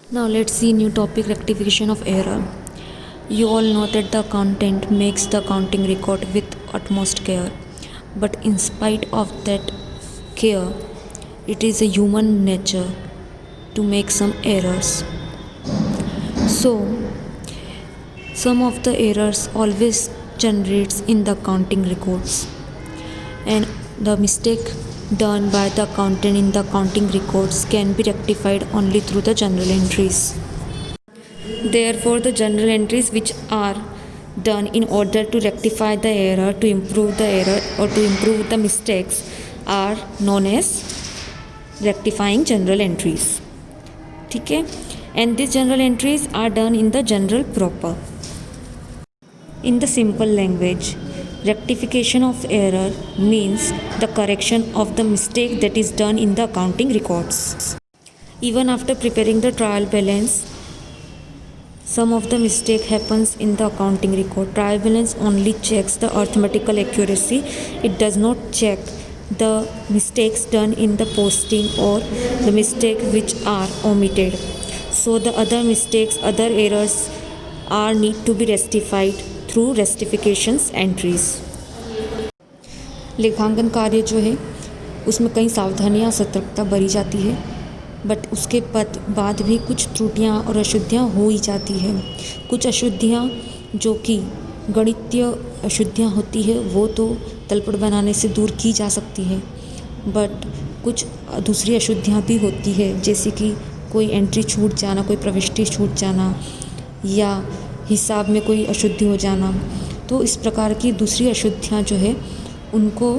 Now let's see new topic, rectification of error. You all know that the accountant makes the accounting record with utmost care, but in spite of that care, it is a human nature to make some errors. So some of the errors always generates in the accounting records, and the mistake done by the accountant in the accounting records can be rectified only through the journal entries. Therefore, the journal entries which are done in order to rectify the error, to improve the error, or to improve the mistakes are known as rectifying journal entries. ठीक है, and these journal entries are done in the journal proper. In the simple language, rectification of error means the correction of the mistake that is done in the accounting records. Even after preparing the trial balance, some of the mistake happens in the accounting record. Trial balance only checks the arithmetical accuracy. It does not check the mistakes done in the posting or the mistake which are omitted. So the other mistakes, other errors are need to be rectified through rectifications entries. लेखांकन कार्य जो है उसमें कई सावधानियां सतर्कता बरी जाती है, बट उसके बाद भी कुछ त्रुटियां और अशुद्धियां हो ही जाती है. कुछ अशुद्धियां जो कि गणितीय अशुद्धियां होती है वो तो तलपट बनाने से दूर की जा सकती है, बट कुछ दूसरी अशुद्धियां भी होती है, जैसे कि कोई एंट्री छूट जाना, कोई प्रविष्टि छूट जाना या हिसाब में कोई अशुद्धि हो जाना. तो इस प्रकार की दूसरी अशुद्धियां जो है उनको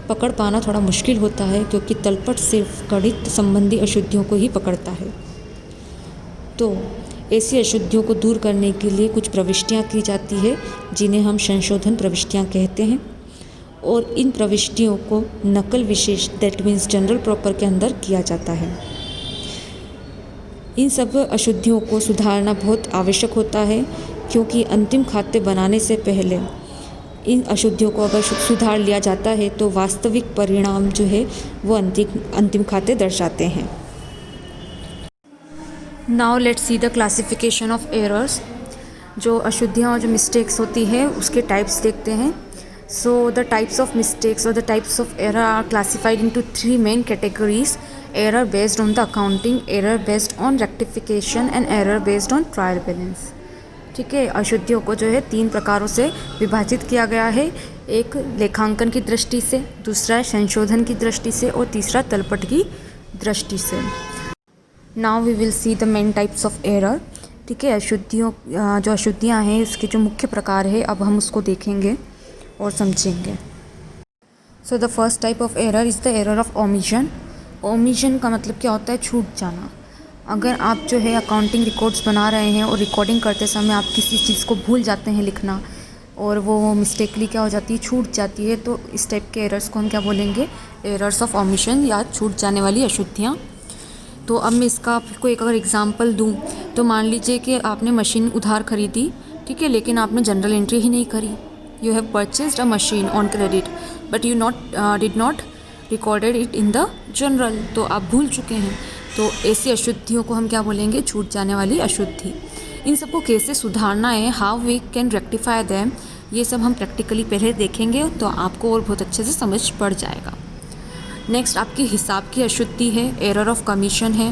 पकड़ पाना थोड़ा मुश्किल होता है, क्योंकि तलपट सिर्फ गणित संबंधी अशुद्धियों को ही पकड़ता है. तो ऐसी अशुद्धियों को दूर करने के लिए कुछ प्रविष्टियां की जाती है जिन्हें हम संशोधन प्रविष्टियां कहते हैं, और इन प्रविष्टियों को नकल विशेष दैट मीन्स जनरल प्रॉपर के अंदर किया जाता है. इन सब अशुद्धियों को सुधारना बहुत आवश्यक होता है, क्योंकि अंतिम खाते बनाने से पहले इन अशुद्धियों को अगर सुधार लिया जाता है तो वास्तविक परिणाम जो है वो अंतिम खाते दर्शाते हैं. Now let's see the classification of errors. जो अशुद्धियाँ और जो मिस्टेक्स होती है उसके टाइप्स देखते हैं. So the types of mistakes और the types of error are classified into 3 main categories: error based on the accounting, error based on rectification and error based on trial balance. ठीक है, अशुद्धियों को जो है 3 प्रकारों से विभाजित किया गया है. एक लेखांकन की दृष्टि से, दूसरा संशोधन की दृष्टि से और तीसरा तलपट की दृष्टि से. Now we will see the main types of error. ठीक है, जो अशुद्धियाँ हैं उसके जो मुख्य प्रकार है अब हम उसको देखेंगे और समझेंगे. So the first type of error is the error of omission. Omission का मतलब क्या होता है? छूट जाना. अगर आप जो है अकाउंटिंग रिकॉर्ड्स बना रहे हैं और रिकॉर्डिंग करते समय आप किसी चीज़ को भूल जाते हैं लिखना, और वो मिस्टेकली क्या हो जाती है, छूट जाती है, तो इस टाइप के एरर्स को हम क्या बोलेंगे? एरर्स ऑफ ओमिशन, या छूट जाने वाली अशुद्धियाँ. तो अब मैं इसका आपको एक अगर एग्जांपल दूं तो मान लीजिए कि आपने मशीन उधार खरीदी, ठीक है, लेकिन आपने जनरल एंट्री ही नहीं करी. You have purchased a machine on credit but you did not recorded it in the general. तो आप भूल चुके हैं. तो ऐसी अशुद्धियों को हम क्या बोलेंगे? छूट जाने वाली अशुद्धि. इन सबको कैसे सुधारना है, how we can rectify them, ये सब हम प्रैक्टिकली पहले देखेंगे तो आपको और बहुत अच्छे से समझ पड़ जाएगा. नेक्स्ट आपकी हिसाब की अशुद्धि है, एरर ऑफ कमीशन है.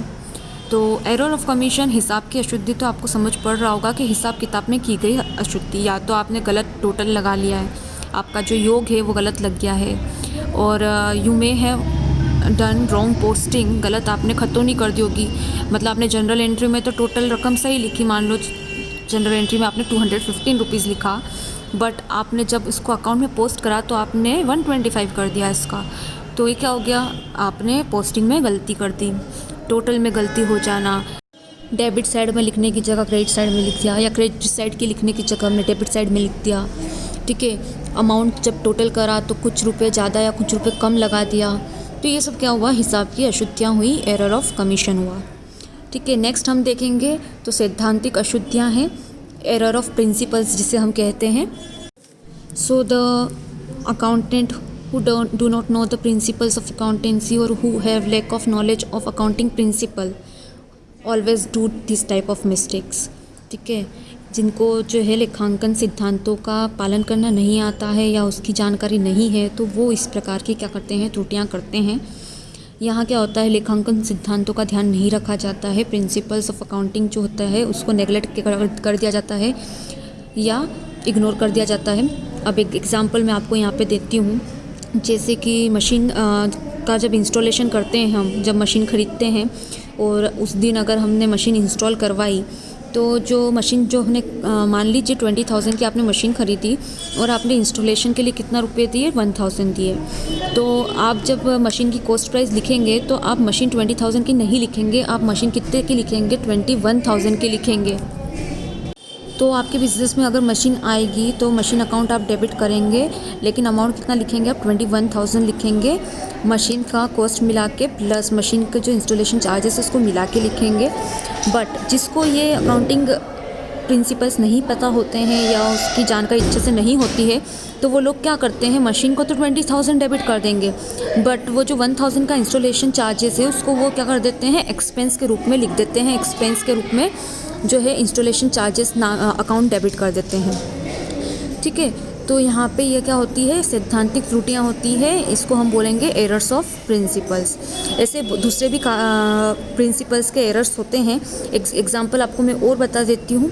तो एरर ऑफ कमीशन, हिसाब की अशुद्धि, तो आपको समझ पड़ रहा होगा कि हिसाब किताब में की गई अशुद्धि, या तो आपने गलत टोटल लगा लिया है, आपका जो योग है वो गलत लग गया है, और you may have done wrong posting, गलत आपने खतौनी कर दी होगी. मतलब आपने जनरल एंट्री में तो टोटल रकम सही लिखी, मान लो जनरल एंट्री में आपने 215 रुपीज़ लिखा, बट आपने जब इसको अकाउंट में पोस्ट करा तो आपने 125 कर दिया इसका. तो ये क्या हो गया? आपने पोस्टिंग में गलती कर दी. टोटल में गलती हो जाना, डेबिट साइड में लिखने की जगह क्रेडिट साइड में लिख दिया, या क्रेडिट साइड की लिखने की जगह हमने डेबिट साइड में लिख दिया. ठीक है, अमाउंट जब टोटल करा तो कुछ रुपए ज़्यादा या कुछ रुपए कम लगा दिया. तो ये सब क्या हुआ? हिसाब की अशुद्धियाँ हुई, एरर ऑफ कमीशन हुआ. ठीक है, नेक्स्ट हम देखेंगे तो सैद्धांतिक अशुद्धियाँ हैं, एरर ऑफ प्रिंसिपल्स जिसे हम कहते हैं. So the accountant who do not know the principles of accountancy or who have lack of knowledge of accounting principle always do this type of mistakes. ठीक है, जिनको जो है लेखांकन सिद्धांतों का पालन करना नहीं आता है या उसकी जानकारी नहीं है, तो वो इस प्रकार की क्या करते हैं, त्रुटियाँ करते हैं। यहाँ क्या होता है, लेखांकन सिद्धांतों का ध्यान नहीं रखा जाता है, प्रिंसिपल्स ऑफ अकाउंटिंग जो होता है उसको नेगलेक्ट कर दिया जाता है या इग्नोर कर दिया जाता है। अब एक एग्जांपल मैं आपको यहाँ पे देती हूँ। जैसे कि मशीन का जब इंस्टॉलेशन करते हैं, हम जब मशीन ख़रीदते हैं और उस दिन अगर हमने मशीन इंस्टॉल करवाई, तो जो मशीन जो हमने मान लीजिए 20,000 की आपने मशीन ख़रीदी और आपने इंस्टॉलेशन के लिए कितना रुपए दिए, 1,000 दिए। तो आप जब मशीन की कॉस्ट प्राइस लिखेंगे तो आप मशीन 20,000 की नहीं लिखेंगे, आप मशीन कितने की लिखेंगे, 21,000 की लिखेंगे। तो आपके बिज़नेस में अगर मशीन आएगी तो मशीन अकाउंट आप डेबिट करेंगे, लेकिन अमाउंट कितना लिखेंगे आप, 21,000 लिखेंगे। मशीन का कॉस्ट मिला के प्लस मशीन के जो इंस्टॉलेशन चार्जेस उसको मिला के लिखेंगे। बट जिसको ये अकाउंटिंग प्रिंसिपल्स नहीं पता होते हैं या उसकी जानकारी अच्छे से नहीं होती है, तो वो लोग क्या करते हैं, मशीन को तो 20,000 डेबिट कर देंगे, बट वो जो 1,000 का इंस्टॉलेशन चार्जेस है उसको वो क्या कर देते हैं, एक्सपेंस के रूप में लिख देते हैं। एक्सपेंस के रूप में जो है इंस्टॉलेशन चार्जेस अकाउंट डेबिट कर देते हैं। ठीक है, तो यहाँ पे ये क्या होती है, सैद्धांतिक त्रुटियाँ होती है, इसको हम बोलेंगे एरर्स ऑफ प्रिंसिपल्स। ऐसे दूसरे भी प्रिंसिपल्स के एरर्स होते हैं। एग्जांपल आपको मैं और बता देती हूँ।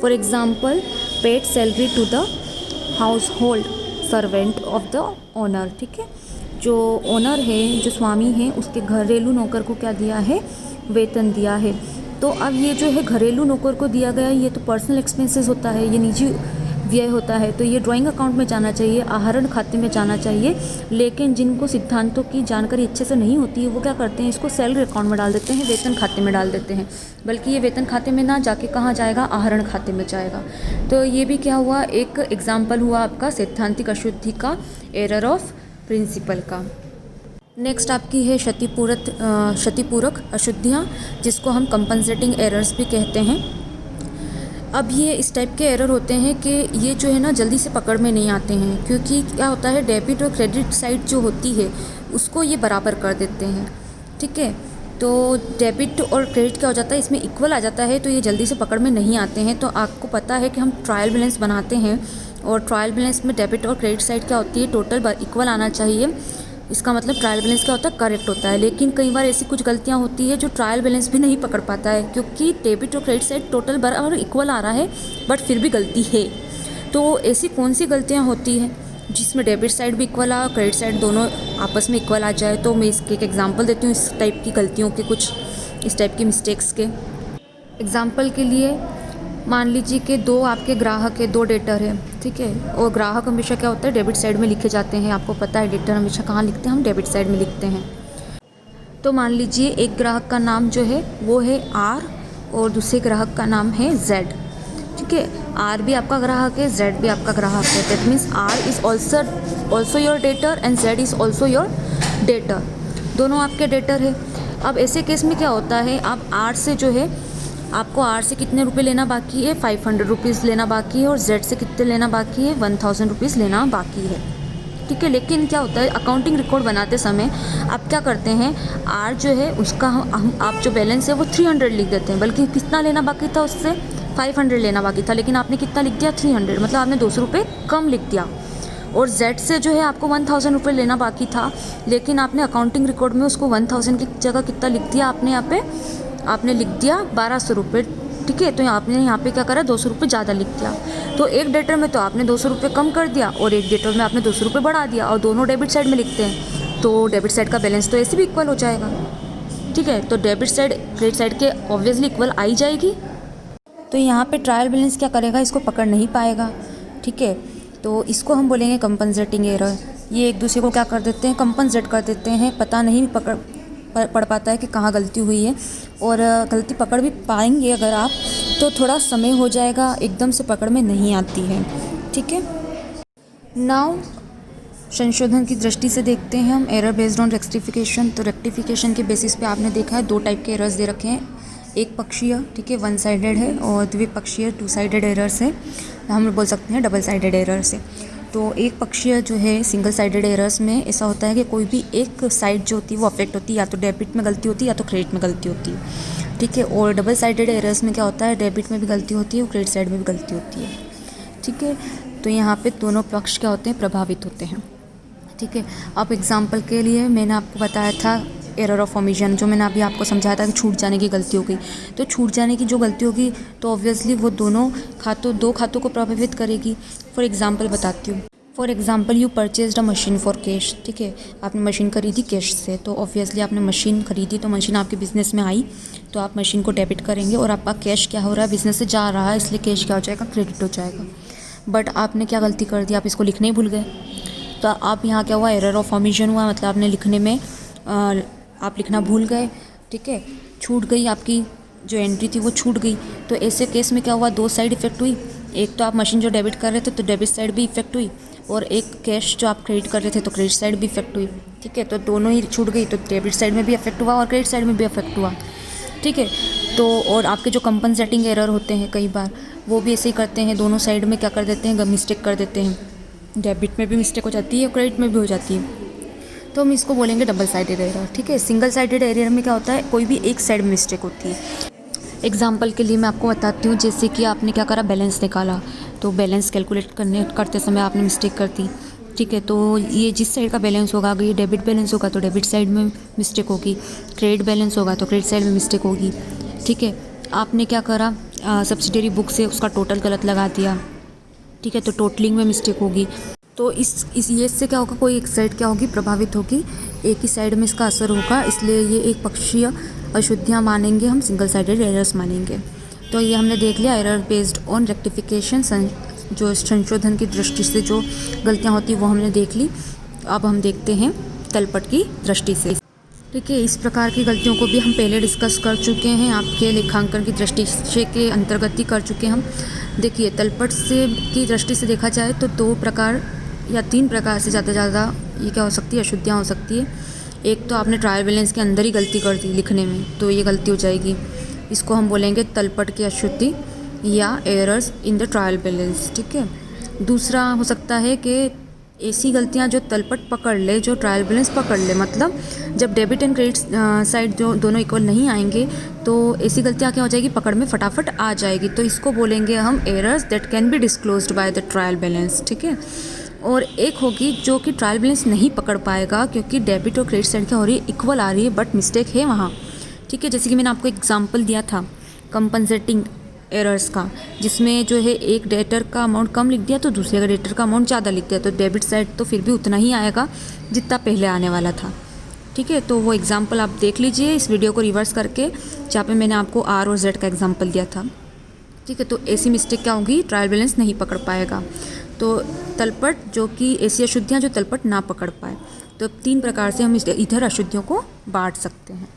For example, paid salary to the household servant of the owner. ठीक है, जो ओनर है, जो स्वामी है, उसके घरेलू नौकर को क्या दिया है, वेतन दिया है। तो अब ये जो है घरेलू नौकर को दिया गया, ये तो पर्सनल एक्सपेंसेस होता है, ये निजी व्यय होता है, तो ये ड्राइंग अकाउंट में जाना चाहिए, आहरण खाते में जाना चाहिए। लेकिन जिनको सिद्धांतों की जानकारी अच्छे से नहीं होती है, वो क्या करते हैं, इसको सैलरी अकाउंट में डाल देते हैं, वेतन खाते में डाल देते हैं। बल्कि ये वेतन खाते में ना जाके कहाँ जाएगा, आहरण खाते में जाएगा। तो ये भी क्या हुआ, एक एग्जाम्पल हुआ आपका सैद्धांतिक अशुद्धि का, एरर ऑफ प्रिंसिपल का। नेक्स्ट आपकी है क्षतिपूरक अशुद्धियाँ, जिसको हम कंपनसेटिंग एरर्स भी कहते हैं। अब ये इस टाइप के एरर होते हैं कि ये जो है ना जल्दी से पकड़ में नहीं आते हैं, क्योंकि क्या होता है, डेबिट और क्रेडिट साइड जो होती है उसको ये बराबर कर देते हैं। ठीक है, तो डेबिट और क्रेडिट क्या हो जाता है, इसमें इक्वल आ जाता है, तो ये जल्दी से पकड़ में नहीं आते हैं। तो आपको पता है कि हम ट्रायल बैलेंस बनाते हैं और ट्रायल बैलेंस में डेबिट और क्रेडिट साइड क्या होती है, टोटल इक्वल आना चाहिए। इसका मतलब ट्रायल बैलेंस क्या होता है, करेक्ट होता है। लेकिन कई बार ऐसी कुछ गलतियां होती है जो ट्रायल बैलेंस भी नहीं पकड़ पाता है, क्योंकि डेबिट और क्रेडिट साइड टोटल बराबर इक्वल आ रहा है बट फिर भी गलती है। तो ऐसी कौन सी गलतियां होती हैं जिसमें डेबिट साइड भी इक्वल आ, क्रेडिट साइड दोनों आपस में इक्वल आ जाए? तो मैं इसके एक एग्जाम्पल देती हूँ, इस टाइप की गलतियों के, कुछ इस टाइप की मिस्टेक्स के। एग्जाम्पल के लिए मान लीजिए कि दो आपके ग्राहक है, दो डेटर है। ठीक है, और ग्राहक हमेशा क्या होता है, डेबिट साइड में लिखे जाते हैं। आपको पता है डेटर हमेशा कहाँ लिखते हैं, हम डेबिट साइड में लिखते हैं। तो मान लीजिए एक ग्राहक का नाम जो है वो है आर और दूसरे ग्राहक का नाम है जेड। ठीक है, आर भी आपका ग्राहक है, जेड भी आपका ग्राहक है। That means R is also your debtor and Z is also your debtor, दोनों आपके डेटर है। अब ऐसे केस में क्या होता है, आप आर से जो है, आपको आर से कितने रुपए लेना बाकी है, 500 रुपीज़ लेना बाकी है, और जेड से कितने लेना बाकी है, 1000 रुपीज़ लेना बाकी है। ठीक है, लेकिन क्या होता है, अकाउंटिंग रिकॉर्ड बनाते समय आप क्या करते हैं, आर जो है उसका आप जो बैलेंस है वो 300 लिख देते हैं, बल्कि कितना लेना बाकी था, उससे 500 लेना बाकी था, लेकिन आपने कितना लिख दिया, 300, मतलब आपने 200 रुपये कम लिख दिया। और जेड से जो है आपको 1000 रुपये लेना बाकी था, लेकिन आपने अकाउंटिंग रिकॉर्ड में उसको 1000 की जगह कितना लिख दिया, आपने लिख दिया 1200 रुपये। ठीक है, तो आपने यहाँ पे क्या करा, 200 रुपये ज़्यादा लिख दिया। तो एक डेटर में तो आपने 200 रुपये कम कर दिया और एक डेटर में आपने 200 रुपये बढ़ा दिया, और दोनों डेबिट साइड में लिखते हैं, तो डेबिट साइड का बैलेंस तो ऐसे भी इक्वल हो जाएगा। ठीक है, तो डेबिट साइड क्रेडिट साइड के ऑब्वियसली इक्वल आ ही जाएगी। तो यहाँ पे ट्रायल बैलेंस क्या करेगा, इसको पकड़ नहीं पाएगा। ठीक है, तो इसको हम बोलेंगे कंपनसेटिंग एरर। ये एक दूसरे को क्या कर देते हैं, कंपनसेट कर देते हैं, पता नहीं पड़ पाता है कि कहाँ गलती हुई है, और गलती पकड़ भी पाएंगे अगर आप, तो थोड़ा समय हो जाएगा, एकदम से पकड़ में नहीं आती है। ठीक है, नाउ संशोधन की दृष्टि से देखते हैं हम एरर बेस्ड ऑन रेक्टिफिकेशन। तो रेक्टिफिकेशन के बेसिस पे आपने देखा है 2 टाइप के एरर्स दे रखे हैं, एक पक्षीय, ठीक है, 1 साइडेड है, और द्विपक्षीय 2 साइडेड एरर्स है, हम बोल सकते हैं डबल साइडेड एरर्स है। तो एक पक्षीय जो है सिंगल साइडेड एरर्स में ऐसा होता है कि कोई भी एक साइड जो होती है वो अफेक्ट होती है, या तो डेबिट में गलती होती है या तो क्रेडिट में गलती होती है, ठीक है। और डबल साइडेड एरर्स में क्या होता है, डेबिट में भी गलती होती है और क्रेडिट साइड में भी गलती होती है, ठीक है। तो यहाँ पे दोनों पक्ष क्या होते हैं, प्रभावित होते हैं, ठीक है। अब एग्जांपल के लिए मैंने आपको बताया था एरर ऑफ ओमिशन, जो मैंने अभी आपको समझाया था कि छूट जाने की गलती हो गई। तो छूट जाने की जो गलती होगी तो ऑब्वियसली वो दो खातों को प्रभावित करेगी। फॉर एग्जांपल बताती हूँ। For example you purchased a machine for cash, ठीक है। आपने मशीन खरीदी कैश से, तो ऑब्वियसली आपने मशीन खरीदी तो मशीन आपके बिज़नेस में आई, तो आप मशीन को डेबिट करेंगे और आपका कैश क्या हो रहा है, बिज़नेस से जा रहा है, इसलिए कैश क्या हो जाएगा, क्रेडिट हो जाएगा। बट आपने क्या गलती कर दी, आप इसको लिखने ही भूल गए, तो आप यहाँ क्या हुआ, एरर ऑफ ओमिशन हुआ। मतलब आपने लिखने में आप लिखना भूल गए, ठीक है, छूट गई, आपकी जो एंट्री थी वो छूट गई। तो ऐसे केस में क्या हुआ, दो साइड इफेक्ट हुई। एक तो आप मशीन जो डेबिट कर रहे थे तो डेबिट साइड भी इफेक्ट हुई, और एक कैश जो आप क्रेडिट कर रहे थे तो क्रेडिट साइड भी इफेक्ट हुई, ठीक है। तो दोनों ही छूट गई, तो डेबिट साइड में भी इफेक्ट हुआ और क्रेडिट साइड में भी इफेक्ट हुआ, ठीक है। तो और आपके जो कंपनसेटिंग एरर होते हैं कई बार वो भी ऐसे ही करते हैं, दोनों साइड में क्या कर देते हैं, मिस्टेक कर देते हैं। डेबिट में भी मिस्टेक हो जाती है और क्रेडिट में भी हो जाती है, तो हम इसको बोलेंगे डबल साइडेड एरर, ठीक है। सिंगल साइडेड एरर में क्या होता है, कोई भी एक साइड में मिस्टेक होती है। एग्जाम्पल के लिए मैं आपको बताती हूँ, जैसे कि आपने क्या करा, बैलेंस निकाला, तो बैलेंस कैलकुलेट करते समय आपने मिस्टेक कर दी, ठीक है। तो ये जिस साइड का बैलेंस होगा, अगर ये डेबिट बैलेंस होगा तो डेबिट साइड में मिस्टेक होगी, क्रेडिट बैलेंस होगा तो क्रेडिट साइड में मिस्टेक होगी, ठीक है। आपने क्या करा, सब्सिडरी बुक से उसका टोटल गलत लगा दिया, ठीक है, तो टोटलिंग में मिस्टेक होगी। तो ये इससे क्या होगा, कोई एक साइड क्या होगी, प्रभावित होगी, एक ही साइड में इसका असर होगा, इसलिए ये एक पक्षीय अशुद्धियाँ मानेंगे, हम सिंगल साइडेड एरर्स मानेंगे। तो ये हमने देख लिया एरर बेस्ड ऑन रेक्टिफिकेशन, जो संशोधन की दृष्टि से जो गलतियाँ होती वो हमने देख ली। अब हम देखते हैं तलपट की दृष्टि से, ठीक है। इस प्रकार की गलतियों को भी हम पहले डिस्कस कर चुके हैं, आपके लेखांकन की दृष्टि से के अंतर्गत ही कर चुके हैं हम। देखिए तलपट से की दृष्टि से देखा जाए तो दो प्रकार या तीन प्रकार से ज़्यादा ये क्या हो सकती है, अशुद्धियाँ हो सकती है। एक तो आपने ट्रायल बैलेंस के अंदर ही गलती कर दी लिखने में, तो ये गलती हो जाएगी, इसको हम बोलेंगे तलपट की अशुद्धि या errors in the trial balance, ठीक है। दूसरा हो सकता है कि ऐसी गलतियां जो तलपट पकड़ ले, जो ट्रायल बैलेंस पकड़ ले, मतलब जब डेबिट एंड क्रेडिट साइड जो दोनों इक्वल नहीं आएंगे तो ऐसी गलतियां क्या हो जाएगी, पकड़ में फटाफट आ जाएगी, तो इसको बोलेंगे हम errors that can be disclosed by the trial balance, ठीक है। और एक होगी जो कि ट्रायल बैलेंस नहीं पकड़ पाएगा क्योंकि डेबिट और क्रेडिट साइड क्या हो रही है, इक्वल आ रही है, बट मिस्टेक है वहाँ, ठीक है। जैसे कि मैंने आपको एग्जांपल दिया था कंपनसेटिंग एरर्स का, जिसमें जो है एक डेटर का अमाउंट कम लिख दिया तो दूसरे का डेटर का अमाउंट ज़्यादा लिख दिया, तो डेबिट साइड तो फिर भी उतना ही आएगा जितना पहले आने वाला था, ठीक है। तो वो एग्जांपल आप देख लीजिए इस वीडियो को रिवर्स करके, जहाँ पे मैंने आपको आर और जेड का एग्जांपल दिया था, ठीक है। तो ऐसी मिस्टेक क्या होगी, ट्रायल बैलेंस नहीं पकड़ पाएगा। तो तलपट जो कि ऐसी अशुद्धियाँ जो तलपट ना पकड़ पाए, तो तीन प्रकार से हम इधर अशुद्धियों को बांट सकते हैं।